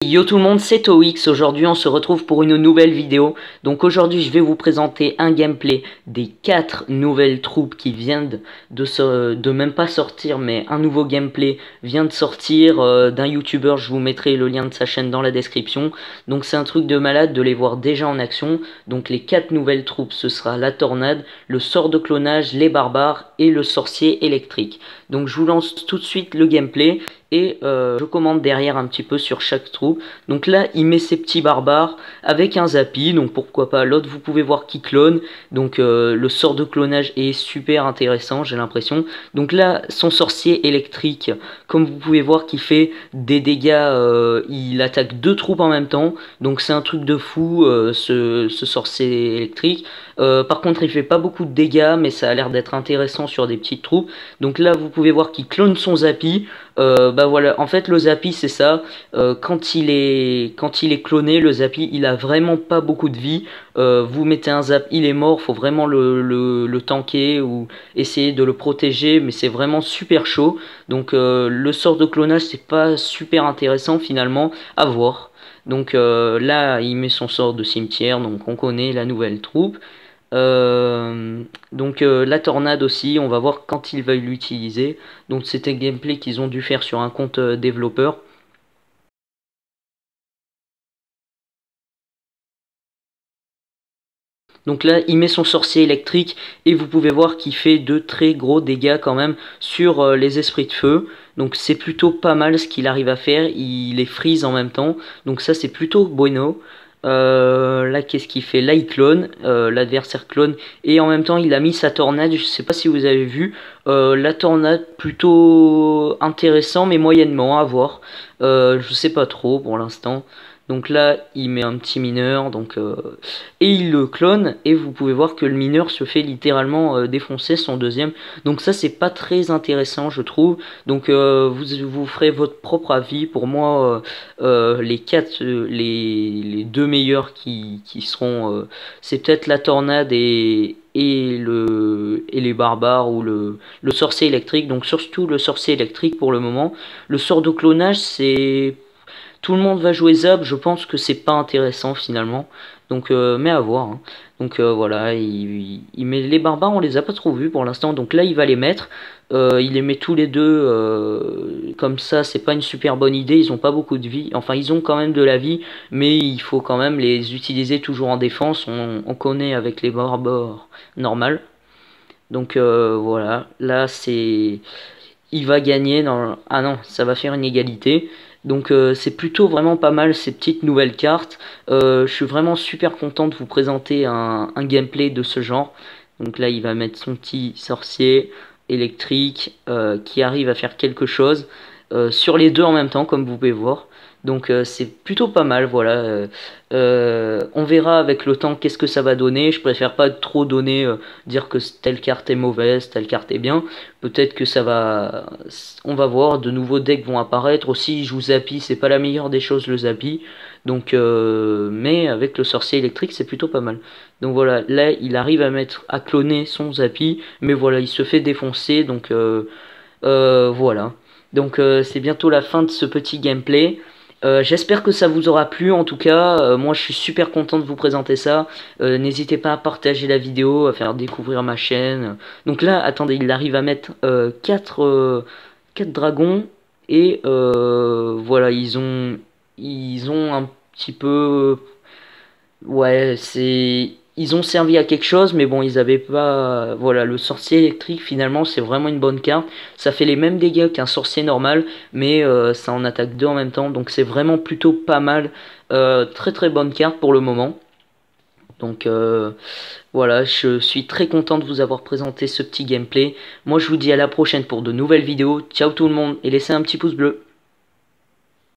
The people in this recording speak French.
Yo tout le monde, c'est Toix. Aujourd'hui on se retrouve pour une nouvelle vidéo. Donc aujourd'hui je vais vous présenter un gameplay des 4 nouvelles troupes qui viennent de même pas sortir, mais un nouveau gameplay vient de sortir d'un youtubeur. Je vous mettrai le lien de sa chaîne dans la description. Donc c'est un truc de malade de les voir déjà en action. Donc les 4 nouvelles troupes, ce sera la tornade, le sort de clonage, les barbares et le sorcier électrique. Donc je vous lance tout de suite le gameplay. Et je commande derrière un petit peu sur chaque troupe. Donc là il met ses petits barbares avec un zappy, donc pourquoi pas. L'autre vous pouvez voir qui clone. Donc le sort de clonage est super intéressant, j'ai l'impression. Donc là son sorcier électrique, comme vous pouvez voir, qui fait des dégâts, il attaque 2 troupes en même temps. Donc c'est un truc de fou, ce sorcier électrique. Par contre il fait pas beaucoup de dégâts, mais ça a l'air d'être intéressant sur des petites troupes. Donc là vous pouvez voir qu'il clone son zappy. Bah voilà, en fait le zappy c'est ça, quand il est cloné, le zappy il a vraiment pas beaucoup de vie. Vous mettez un zap, il est mort, faut vraiment le tanker ou essayer de le protéger, mais c'est vraiment super chaud. Donc le sort de clonage c'est pas super intéressant finalement à voir. Donc là il met son sort de cimetière, donc on connaît la nouvelle troupe. La tornade aussi, on va voir quand il va l'utiliser. Donc c'était un gameplay qu'ils ont dû faire sur un compte développeur. Donc là il met son sorcier électrique et vous pouvez voir qu'il fait de très gros dégâts quand même sur les esprits de feu. Donc c'est plutôt pas mal ce qu'il arrive à faire, il les freeze en même temps. Donc ça c'est plutôt bueno. Là qu'est-ce qu'il fait? Là il clone, l'adversaire clone, et en même temps il a mis sa tornade. Je sais pas si vous avez vu, la tornade plutôt intéressant mais moyennement à voir. Je sais pas trop pour l'instant. Donc là il met un petit mineur, et il le clone, et vous pouvez voir que le mineur se fait littéralement défoncer son deuxième. Donc ça c'est pas très intéressant je trouve. Donc vous ferez votre propre avis. Pour moi les deux meilleurs qui seront, c'est peut-être la tornade et les barbares, ou le sorcier électrique. Donc surtout le sorcier électrique pour le moment. Le sort de clonage, c'est tout le monde va jouer Zap, je pense que c'est pas intéressant finalement. Donc mais à voir, hein. Donc voilà, il met les barbares, on les a pas trop vus pour l'instant. Donc là il va les mettre, il les met tous les deux, comme ça c'est pas une super bonne idée. Ils ont pas beaucoup de vie, enfin ils ont quand même de la vie, mais il faut quand même les utiliser toujours en défense. On connaît avec les barbares normal. Donc voilà, là c'est, il va gagner dans... Ah non, ça va faire une égalité. Donc c'est plutôt vraiment pas mal ces petites nouvelles cartes. Je suis vraiment super content de vous présenter un gameplay de ce genre. Donc là il va mettre son petit sorcier électrique qui arrive à faire quelque chose sur les deux en même temps, comme vous pouvez voir. Donc c'est plutôt pas mal, voilà. On verra avec le temps qu'est-ce que ça va donner. Je préfère pas trop donner, dire que telle carte est mauvaise, telle carte est bien. Peut-être que ça va... On va voir, de nouveaux decks vont apparaître. Aussi, je vous zappy, c'est pas la meilleure des choses le zappy. Donc, mais avec le sorcier électrique, c'est plutôt pas mal. Donc voilà, là, il arrive à cloner son zappy. Mais voilà, il se fait défoncer. Donc voilà. Donc c'est bientôt la fin de ce petit gameplay. J'espère que ça vous aura plu. En tout cas moi je suis super content de vous présenter ça. N'hésitez pas à partager la vidéo, à faire découvrir ma chaîne. Donc là attendez, il arrive à mettre 4 dragons. Et voilà, ils ont un petit peu... Ouais, c'est... Ils ont servi à quelque chose, mais bon, ils avaient pas... Voilà, le sorcier électrique, finalement, c'est vraiment une bonne carte. Ça fait les mêmes dégâts qu'un sorcier normal, mais ça en attaque 2 en même temps. Donc c'est vraiment plutôt pas mal. Très très bonne carte pour le moment. Donc voilà, je suis très content de vous avoir présenté ce petit gameplay. Moi, je vous dis à la prochaine pour de nouvelles vidéos. Ciao tout le monde, et laissez un petit pouce bleu.